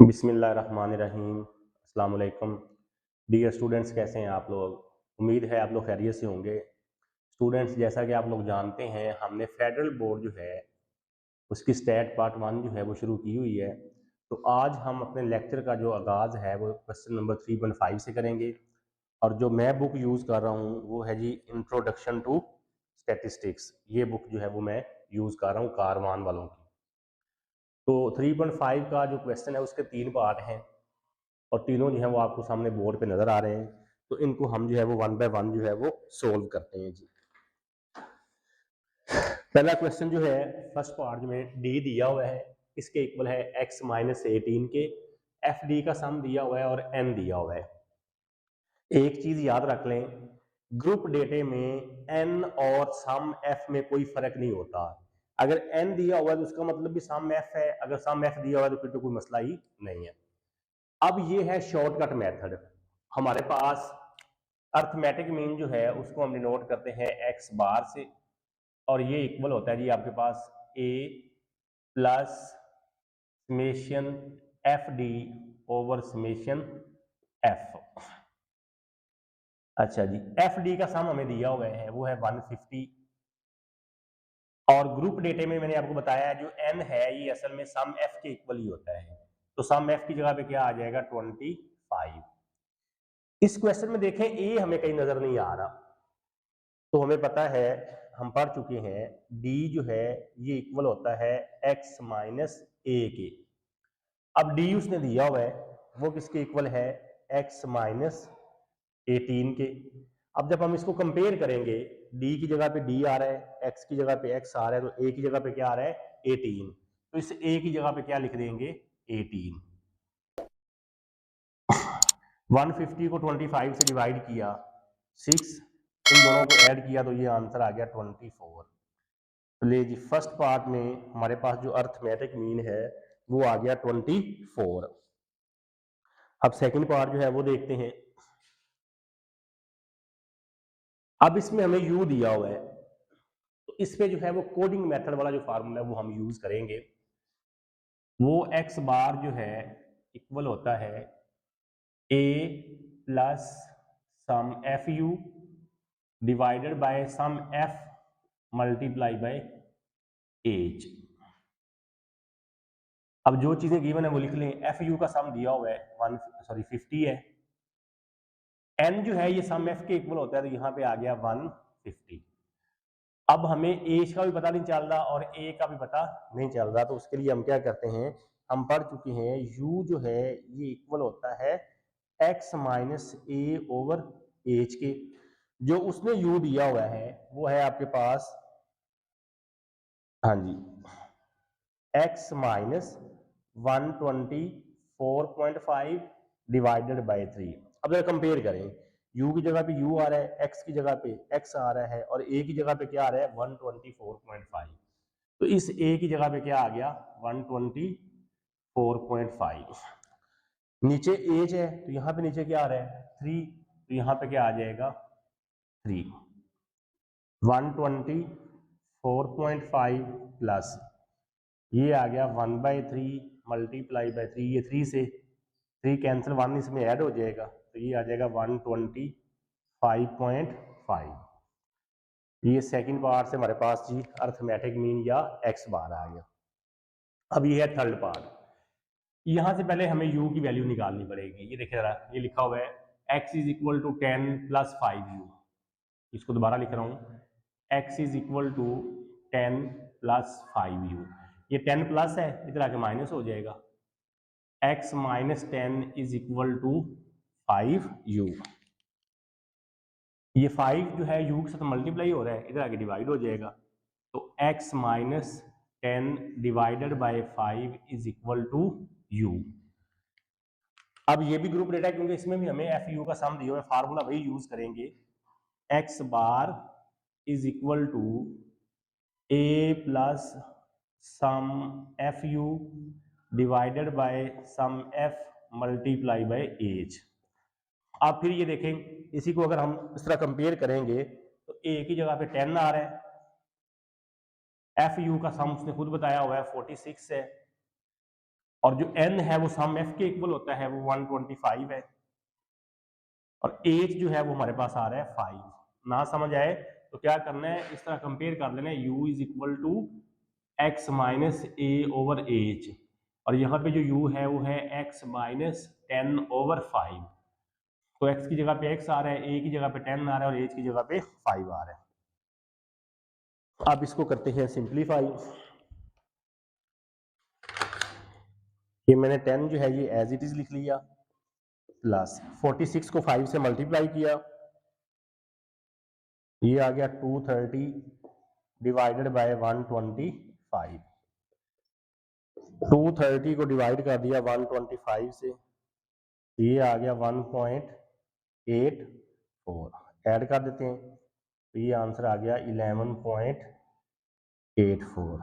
बिस्मिल्लाहिर्रहमानिर्रहीम। अस्सलाम वालेकुम। डियर स्टूडेंट्स, कैसे हैं आप लोग? उम्मीद है आप लोग खैरियत से होंगे। स्टूडेंट्स, जैसा कि आप लोग जानते हैं, हमने फेडरल बोर्ड जो है उसकी स्टेट पार्ट 1 जो है वो शुरू की हुई है। तो आज हम अपने लेक्चर का जो आगाज़ है वो क्वेश्चन नंबर 3.5 से करेंगे। और जो मैं बुक यूज़ कर रहा हूँ वो है जी इंट्रोडक्शन टू स्टैटिस्टिक्स। ये बुक जो है वो मैं यूज़ कर रहा हूँ कारवान वालों की। तो 3.5 का जो क्वेश्चन है उसके 3 पार्ट हैं और तीनों जो है वो आपको सामने बोर्ड पे नजर आ रहे हैं। तो इनको हम जो है वो 1 बाय 1 जो है वो सोल्व करते हैं जी। पहला क्वेश्चन जो है फर्स्ट पार्ट में डी दिया हुआ है, इसके इक्वल है x माइनस 18 के। एफ डी का सम दिया हुआ है और एन दिया हुआ है। एक चीज याद रख लें, ग्रुप डेटे में एन और सम एफ में कोई फर्क नहीं होता। अगर एन दिया हुआ है तो उसका मतलब भी सम एफ है, अगर सम एफ दिया हुआ है तो फिर तो कोई मसला ही नहीं है। अब ये है शॉर्टकट मेथड। हमारे पास अर्थमेटिक मीन जो है उसको हम डिनोट करते हैं एक्स बार से, और ये इक्वल होता है जी आपके पास A plus summation F D over summation F. अच्छा जी, एफ डी का सम हमें दिया हुआ है वो है 150, और ग्रुप डेटे में मैंने आपको बताया जो एन है ये असल में सम एफ के इक्वल ही होता है। तो सम एफ की जगह पे क्या आ जाएगा 25। इस क्वेश्चन में देखें ए हमें कहीं नजर नहीं आ रहा, तो हमें पता है, हम पढ़ चुके हैं d जो है ये इक्वल होता है x माइनस ए के। अब d उसने दिया हुआ है वो किसके इक्वल है x माइनस 18 के। अब जब हम इसको कंपेयर करेंगे, d की जगह पे d आ रहा है, x की जगह पे x आ रहा है, तो a की जगह पे क्या आ रहा है 18। तो इस a की जगह पे क्या लिख देंगे 18। 150 को 25 से डिवाइड किया, 6, इन दोनों को ऐड किया तो ये आंसर आ गया 24। तो ले जी, फर्स्ट पार्ट में हमारे पास जो अर्थमेटिक मीन है वो आ गया 24। अब सेकंड पार्ट जो है वो देखते हैं। अब इसमें हमें u दिया हुआ है, तो इस पे जो है वो कोडिंग मेथड वाला जो फार्मूला है वो हम यूज करेंगे। वो x बार जो है इक्वल होता है a plus sum F u divided by sum F multiply by h. अब जो चीजें गिवन है वो लिख लें। एफ यू का सम दिया हुआ है 50 है। एन जो है ये सम एफ के इक्वल होता है, तो यहाँ पे आ गया 150। अब हमें एज का भी पता नहीं चल रहा और ए का भी पता नहीं चल रहा, तो उसके लिए हम क्या करते हैं, हम पढ़ चुके हैं u जो है ये इक्वल होता है x minus a over as के। जो उसने u दिया हुआ है वो है आपके पास, हाँ जी, x माइनस 124.5 डिवाइडेड बाय 3। अब जरा कंपेयर करें, u की जगह पे u आ रहा है, x की जगह पे x आ रहा है, और a की जगह पे क्या आ रहा है 124.5। तो इस a की जगह पे क्या आ गया 124.5। नीचे एज है तो यहाँ पे नीचे क्या आ रहा है 3, तो यहाँ पे क्या आ जाएगा 3। 124.5 प्लस ये आ गया 1/3 मल्टीप्लाई बाय 3, ये 3 से 3 कैंसिल, 1 इसमें ऐड हो जाएगा, तो ये आ जाएगा 125.5। ये सेकंड पार्ट से हमारे पास जी अर्थमेटिक मीन या x बार आ गया। अब ये है थर्ड पार्ट। यहां से पहले हमें u की वैल्यू निकालनी पड़ेगी। ये देखिए जरा, ये लिखा हुआ है x is equal to 10 plus 5u। इसको दोबारा लिख रहा हूं, x is equal to 10 plus 5u। ये 10 प्लस है, इधर आके माइनस हो जाएगा। x minus 10 is equal to 5u। ये 5 जो है u के साथ मल्टीप्लाई हो रहा है, इधर आके डिवाइड हो जाएगा। तो x minus 10 divided by 5 is equal to u। अब ये भी ग्रुप डेटा है क्योंकि इसमें भी हमें एफ यू का सम दिया हुआ है, फार्मूला वही यूज करेंगे। X bar is equal to a plus sum F u divided by sum F multiply by h. अब फिर ये देखें, इसी को अगर हम इस तरह कंपेयर करेंगे तो ए की जगह पे 10 आ रहा है, एफ यू का सम उसने खुद बताया हुआ है 46 है, और जो n है वो सम f के इक्वल होता है, वो 125 है, और एज जो है वो हमारे पास आ रहा है 5। ना समझ आए तो क्या करना है, इस तरह कंपेयर कर लेना है, u is equal to x minus a over h, और यहाँ पे जो u है वो है x माइनस 10 ओवर 5। तो x की जगह पे x आ रहा है, a की जगह पे 10 आ रहा है, और एज की जगह पे 5 आ रहा है। अब इसको करते हैं सिंप्लीफाई। ये मैंने 10 जो है ये एज इट इज लिख लिया, प्लस 46 को 5 से मल्टीप्लाई किया, ये आ गया 230 डिवाइडेड बाय 125। 230 को डिवाइड कर दिया 125 से, ये आ गया 1.84, ऐड कर देते हैं तो ये आंसर आ गया 11.84।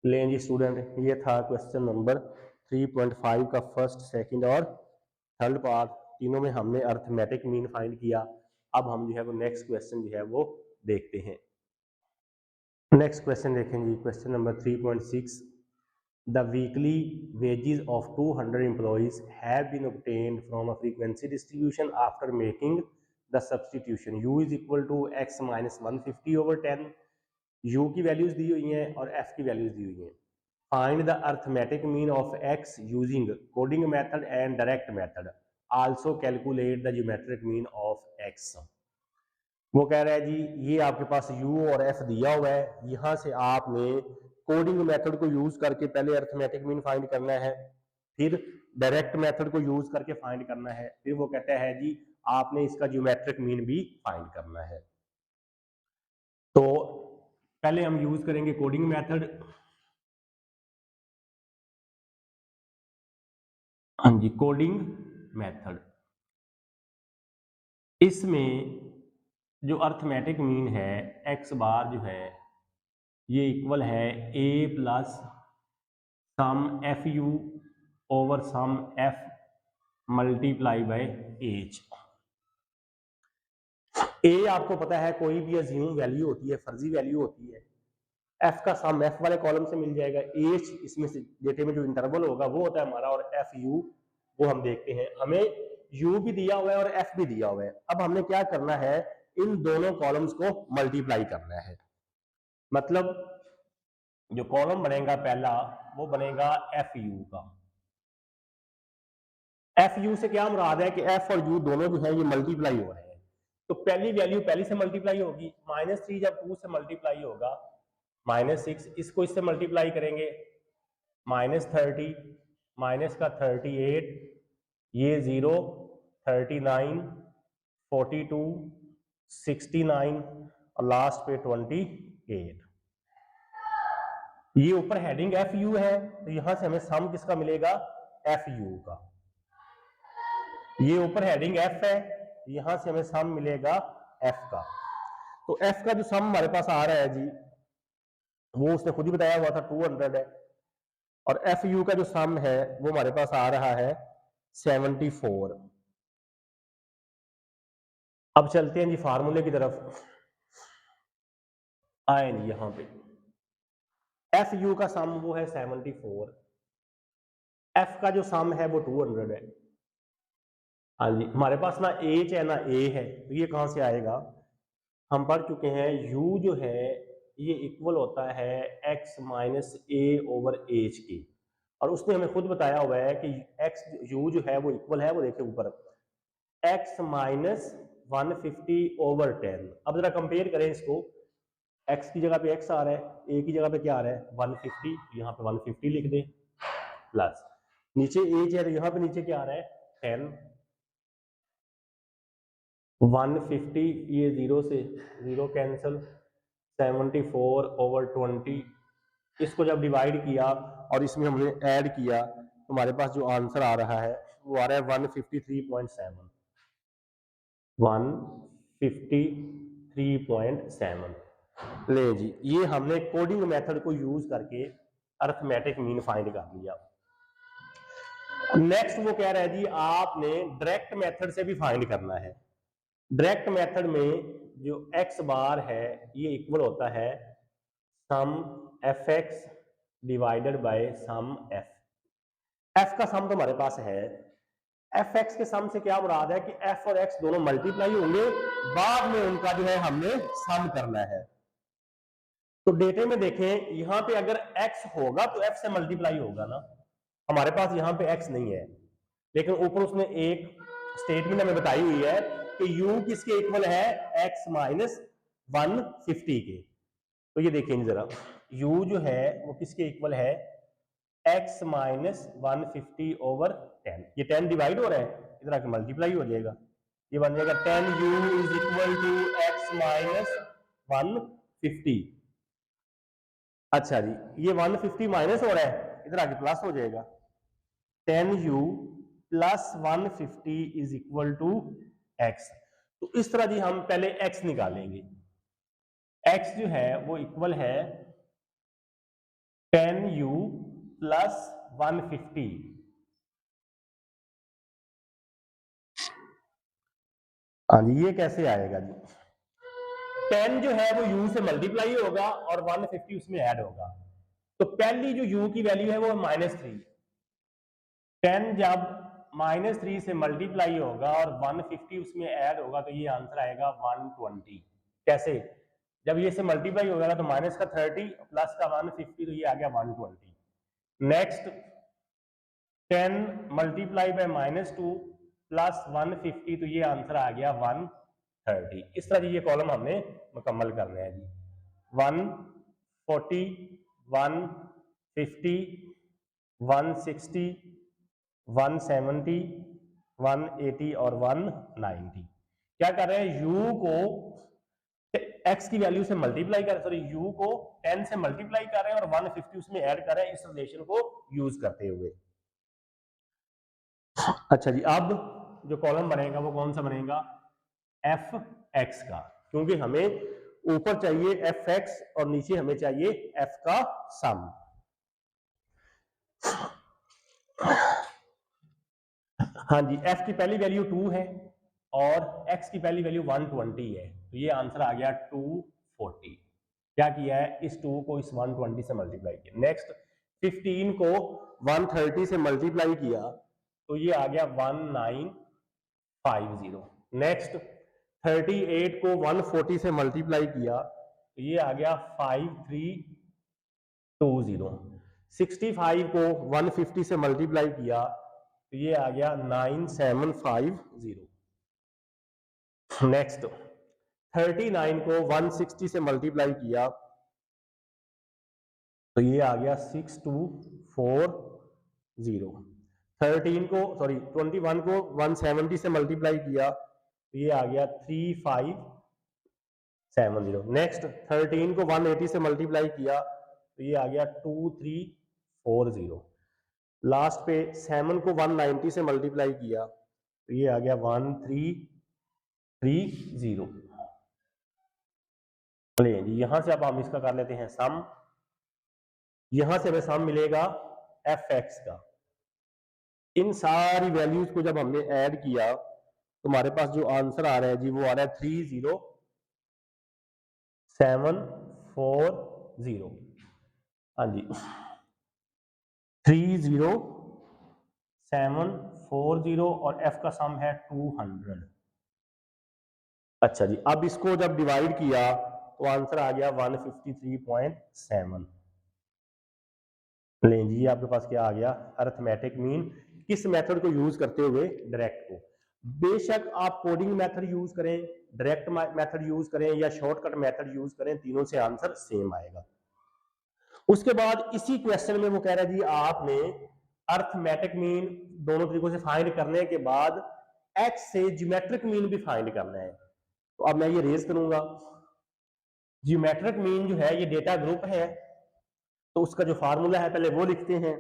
लें जी स्टूडेंट, ये था क्वेश्चन नंबर 3.5 का फर्स्ट, सेकंड और थर्ड पार्ट, तीनों में हमने अर्थमेटिक मीन फाइंड किया। अब हम जो है वो नेक्स्ट क्वेश्चन जो है वो देखते हैं। नेक्स्ट क्वेश्चन देखें जी, question number 3.6। The weekly wages of 200 employees have been obtained from a frequency distribution after making the substitution u is equal to x minus 150 over 10। u की वैल्यूज दी हुई हैं और f की वैल्यूज दी हुई हैं। Find the arithmetic mean of x using coding method and direct method. Also calculate the geometric mean of x। वो कह रहा है जी, ये आपके पास u और f दिया हुआ है, यहाँ से आपने कोडिंग मेथड को यूज करके पहले अरिथमेटिक मीन फाइंड करना है, फिर डायरेक्ट मेथड को यूज करके फाइंड करना है, फिर वो कहता है जी आपने इसका ज्योमेट्रिक मीन भी फाइंड करना है। तो पहले हम यूज करेंगे कोडिंग मेथड। हाँ जी, कोडिंग मेथड। इसमें जो अरिथमेटिक मीन है x बार जो है ये इक्वल है a plus sum F U over sum F multiply by H. ए आपको पता है कोई भी अज्यूम वैल्यू होती है, फर्जी वैल्यू होती है। एफ का सम एफ वाले कॉलम से मिल जाएगा, एच इसमें से डेटे में जो इंटरवल होगा वो होता है हमारा, और एफ यू वो हम देखते हैं। हमें यू भी दिया हुआ है और एफ भी दिया हुआ है। अब हमने क्या करना है, इन दोनों कॉलम्स को मल्टीप्लाई करना है। मतलब जो कॉलम बनेगा पहला वो बनेगा एफ यू का। एफ यू से क्या मुराद है कि एफ और यू दोनों जो है ये मल्टीप्लाई हो रहे हैं, तो पहली वैल्यू पहली से मल्टीप्लाई होगी। -3 जब 2 से मल्टीप्लाई होगा, -6, इसको इससे मल्टीप्लाई करेंगे, -30 माइनस का 38, ये 0, 39, 42, 69 और लास्ट पे 28। ये ऊपर हेडिंग एफ यू है, तो यहां से हमें सम किसका मिलेगा, एफ यू का। ये ऊपर हेडिंग एफ है, यहां से हमें सम मिलेगा एफ का। तो एफ का जो सम हमारे पास आ रहा है जी, वो उसने खुद ही बताया हुआ था 200 है, और एफ यू का जो सम है वो हमारे पास आ रहा है 74। अब चलते हैं जी फार्मूले की तरफ, आए नहीं यहां पे। एफ यू का सम वो है 74, एफ का जो सम है वो 200 है। हाँ जी, हमारे पास ना एच है ना ए है, तो ये कहां से आएगा। हम पढ़ चुके हैं u जो है ये इक्वल होता है x minus a over H के, और उसने हमें खुद बताया हुआ है कि x u जो है वो इक्वल है, वो देखिए ऊपर x माइनस 150 ओवर 10। अब जरा कंपेयर करें इसको, x की जगह पे x आ रहा है, a की जगह पे क्या आ रहा है 150, यहाँ पे 150 लिख दें, प्लस नीचे एज है तो यहाँ पे नीचे क्या आ रहा है 10, 150, ये 0 से 0 कैंसिल, 74 ओवर 20, इसको जब डिवाइड किया और इसमें हमने ऐड किया तो हमारे पास जो आंसर आ रहा है वो आ रहा है 153.7, 153.7। ले जी, ये हमने कोडिंग मेथड को यूज करके अरिथमेटिक मीन फाइंड कर लिया। नेक्स्ट वो कह रहा है जी आपने डायरेक्ट मेथड से भी फाइंड करना है। डायरेक्ट मेथड में जो x बार है ये इक्वल होता है sum F X divided by sum F. F का सम तो हमारे पास है, एफ एक्स के सम से क्या मुराद है कि एफ और एक्स दोनों मल्टीप्लाई होंगे, बाद में उनका जो है हमने सम करना है। तो डेटे में देखें, यहां पे अगर एक्स होगा तो एफ से मल्टीप्लाई होगा ना, हमारे पास यहां पे एक्स नहीं है, लेकिन ऊपर उसने एक स्टेटमेंट हमें बताई हुई है कि u किसके इक्वल है, x माइनस 150 के। तो ये देखें जरा, u जो है वो किसके इक्वल है, x माइनस 150 ओवर 10। ये 10 डिवाइड हो रहा है, इधर आके मल्टीप्लाई हो जाएगा, ये बन जाएगा 10u is equal to x minus 150। अच्छा जी, ये 150 माइनस हो रहा है, इधर आके प्लस हो जाएगा, 10u plus 150 is equal to x। तो इस तरह जी हम पहले x निकालेंगे, x जो है वो इक्वल है 10u प्लस 150। हाँ जी, ये कैसे आएगा जी, 10 जो है वो u से मल्टीप्लाई होगा और 150 उसमें ऐड होगा। तो पहली जो u की वैल्यू है वो -3, 10 जब -3 से मल्टीप्लाई होगा और 150 उसमें ऐड होगा तो ये आंसर आएगा 120। कैसे, जब ये से मल्टीप्लाई होगा तो माइनस का 30 प्लस का 150, तो ये आ गया 120। नेक्स्ट 10 मल्टीप्लाई बाय -2 प्लस 150, तो ये आंसर आ गया 130। इस तरह ये कॉलम हमने मुकम्मल करना है जी, 140, 150, 160, 170, 180 और 190। क्या कर रहे हैं, u को x की वैल्यू से मल्टीप्लाई कर, सॉरी u को 10 से मल्टीप्लाई कर रहे हैं और 150 उसमें ऐड कर रहे हैं, इस रिलेशन को यूज करते हुए। अच्छा जी, अब जो कॉलम बनेगा वो कौन सा बनेगा, एफ एक्स का, क्योंकि हमें ऊपर चाहिए एफ एक्स और नीचे हमें चाहिए एफ का सम। हाँ जी, f की पहली वैल्यू 2 है और x की पहली वैल्यू 120 है, तो ये आंसर आ गया 240। क्या किया है, इस 2 को इस 120 से मल्टीप्लाई किया। नेक्स्ट 15 को 130 से मल्टीप्लाई किया तो ये आ गया 1950। नेक्स्ट 38 को 140 से मल्टीप्लाई किया तो ये आ गया 5320। 65 को 150 से मल्टीप्लाई किया तो ये आ गया 9750। नेक्स्ट 39 को 160 से मल्टीप्लाई किया तो ये आ गया 6240। 13 को सॉरी 21 को 170 से मल्टीप्लाई किया तो ये आ गया 3570। नेक्स्ट 13 को 180 से मल्टीप्लाई किया तो ये आ गया 2340। लास्ट पे 7 को 190 से मल्टीप्लाई किया तो ये आ गया 1330। चलिए जी, यहां से अब हम इसका कर लेते हैं सम। यहां से हमें सम मिलेगा एफ एक्स का। इन सारी वैल्यूज को जब हमने ऐड किया तो हमारे पास जो आंसर आ रहा है जी वो आ रहा है 30740। हाँ जी, 30740 और एफ का सम है 200। अच्छा जी, अब इसको जब डिवाइड किया तो आंसर आ गया 153.7। लें जी, आपके पास क्या आ गया, अरिथमेटिक मीन। किस मेथड को यूज करते हुए, डायरेक्ट को। बेशक आप कोडिंग मेथड यूज करें, डायरेक्ट मेथड यूज करें या शॉर्टकट मेथड यूज करें, तीनों से आंसर सेम आएगा। उसके बाद इसी क्वेश्चन में वो कह रहा है जी आपने अरिथमेटिक मीन दोनों तरीकों से फाइंड करने के बाद एक्स से ज्योमेट्रिक मीन भी फाइंड करना है। तो अब मैं ये रेज करूंगा। ज्योमेट्रिक मीन जो है ये डेटा ग्रुप है, तो उसका जो फार्मूला है पहले वो लिखते हैं।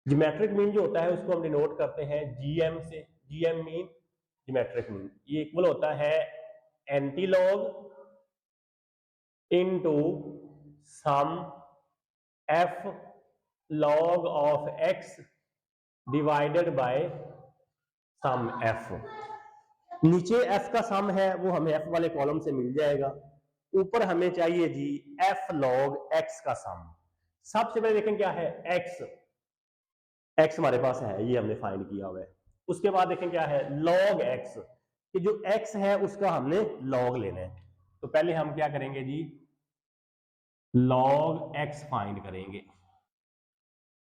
ज्योमेट्रिक मीन जो होता है उसको हम डिनोट करते हैं जीएम से। जीएम मीन ज्योमेट्रिक मीन, ये इक्वल होता है antilog into sum f log of x divided by sum f. नीचे एफ का सम है वो हमें एफ वाले कॉलम से मिल जाएगा, ऊपर हमें चाहिए जी एफ लॉग एक्स का सम। सबसे पहले देखें क्या है एक्स, एक्स हमारे पास है, ये हमने फाइंड किया हुआ है। उसके बाद देखें क्या है, लॉग एक्स, कि जो एक्स है उसका हमने लॉग लेना है। तो पहले हम क्या करेंगे जी, लॉग एक्स फाइंड करेंगे।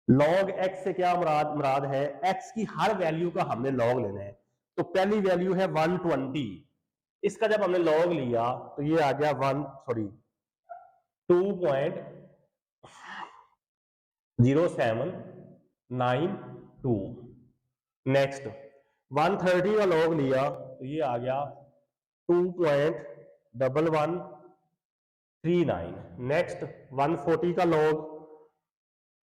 लॉग एक्स से क्या मुराद मुराद है, एक्स की हर वैल्यू का हमने लॉग लेना है। तो पहली वैल्यू है 120, इसका जब हमने लॉग लिया तो ये आ गया 2.0792। नेक्स्ट 130 का लॉग लिया तो ये आ गया 2.1139। नेक्स्ट 140 का लॉग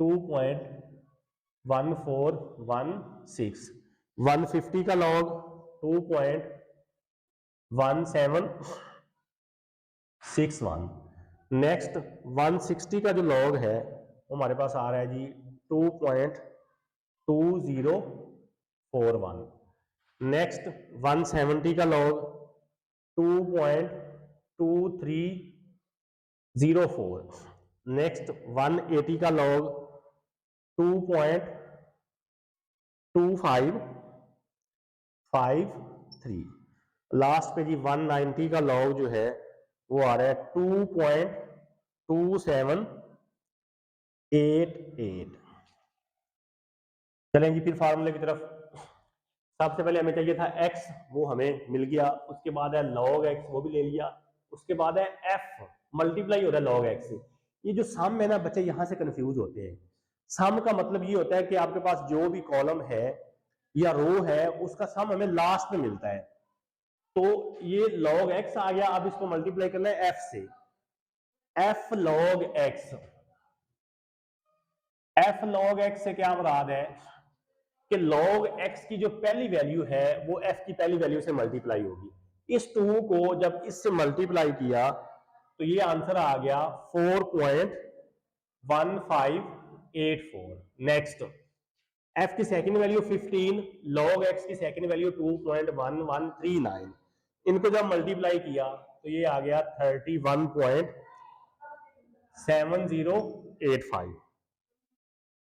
2.1416। 150 का लॉग 2.1761। नेक्स्ट 160 का जो लॉग है वो हमारे पास आ रहा है जी 2.2041। नेक्स्ट 170 का लॉग 2.2304। नेक्स्ट 180 का लॉग 2.2553। लास्ट पे जी 190 का लॉग जो है वो आ रहा है 2.2788। चलें जी फिर फार्मूले की तरफ। सबसे पहले हमें चाहिए था x, वो हमें मिल गया। उसके बाद है log x, वो भी ले लिया। उसके बाद है f, मल्टीप्लाई हो रहा है log x से। ये जो सम है ना, बच्चे यहां से कंफ्यूज होते हैं। सम का मतलब ये होता है कि आपके पास जो भी कॉलम है या रो है उसका सम हमें लास्ट में मिलता है। तो ये log x आ गया, अब इसको मल्टीप्लाई करना है f से। f log x, f log x से क्या मुराद है कि log x की जो पहली वैल्यू है वो f की पहली वैल्यू से मल्टीप्लाई होगी। इस 2 को जब इससे मल्टीप्लाई किया तो ये आंसर आ गया 4.1584। नेक्स्ट f की सेकंड वैल्यू 15, log x की सेकंड वैल्यू 2.1139। इनको जब मल्टीप्लाई किया तो ये आ गया 31.7085।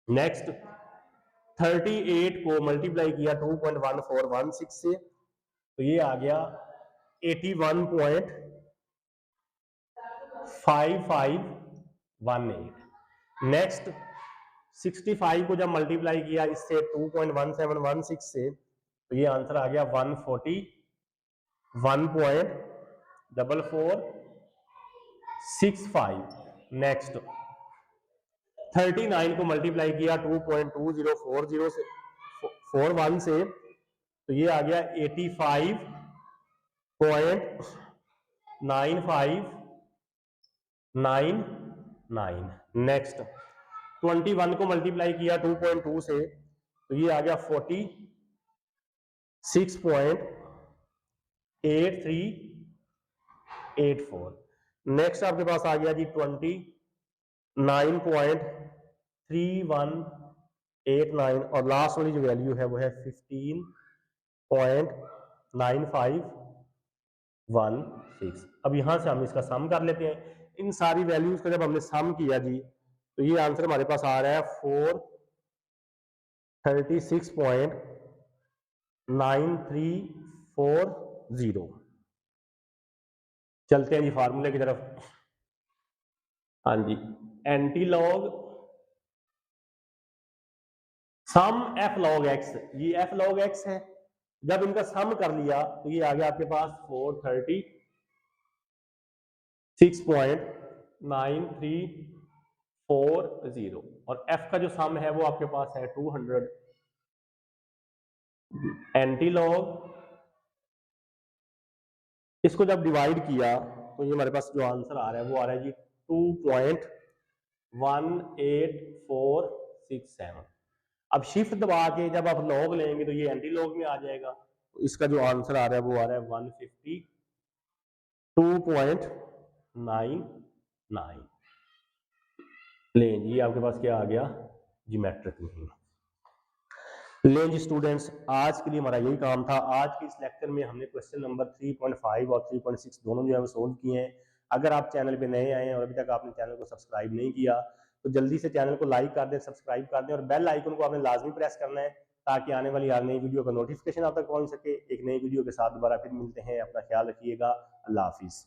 नेक्स्ट 38 को मल्टीप्लाई किया 2.1416 से तो ये आ गया 81.5518। नेक्स्ट 65 को जब मल्टीप्लाई किया इससे 2.1716 से तो ये आंसर आ गया 141.4465। नेक्स्ट 39 को मल्टीप्लाई किया 2.2040 से 41 से तो ये आ गया 85.9599। नेक्स्ट 21 को मल्टीप्लाई किया 2.2 से तो ये आ गया 46.8384। नेक्स्ट आपके पास आ गया जी 29.3189 और लास्ट वाली जो वैल्यू है वो है 15.9516। अब यहां से हम इसका सम कर लेते हैं। इन सारी वैल्यूज का जब हमने सम किया जी तो ये आंसर हमारे पास आ रहा है 436.9340। चलते हैं जी फार्मूले की तरफ। हाँ जी, एंटी लॉग सम एफ लॉग एक्स, ये एफ लॉग एक्स है। जब इनका सम कर लिया तो ये आ गया आपके पास 436.9340 और एफ का जो सम है वो आपके पास है 200। एंटी लॉग इसको जब डिवाइड किया तो ये हमारे पास जो आंसर आ रहा है वो आ रहा है जी 2.18467। अब शिफ्ट दबा के जब आप लॉग लेंगे तो ये एंटी लॉग में आ जाएगा। तो इसका जो आंसर आ रहा है वो आ रहा है 152.99। लें जी आपके पास क्या आ गया, ज्योमेट्रिक मीन। लें जी स्टूडेंट्स, आज के लिए हमारा यही काम था। आज के इस लेक्चर में हमने क्वेश्चन नंबर 3.5 और 3.6 दोनों जो है वो सोल्व किए हैं। अगर आप चैनल पे नए आए हैं और अभी तक आपने चैनल को सब्सक्राइब नहीं किया तो जल्दी से चैनल को लाइक कर दें, सब्सक्राइब कर दें और बेल आइकन को आपने लाजमी प्रेस करना है ताकि आने वाली हर नई वीडियो का नोटिफिकेशन आप तक पहुंच सके। एक नई वीडियो के साथ दोबारा फिर मिलते हैं, अपना ख्याल रखिएगा। अल्लाह हाफिज़।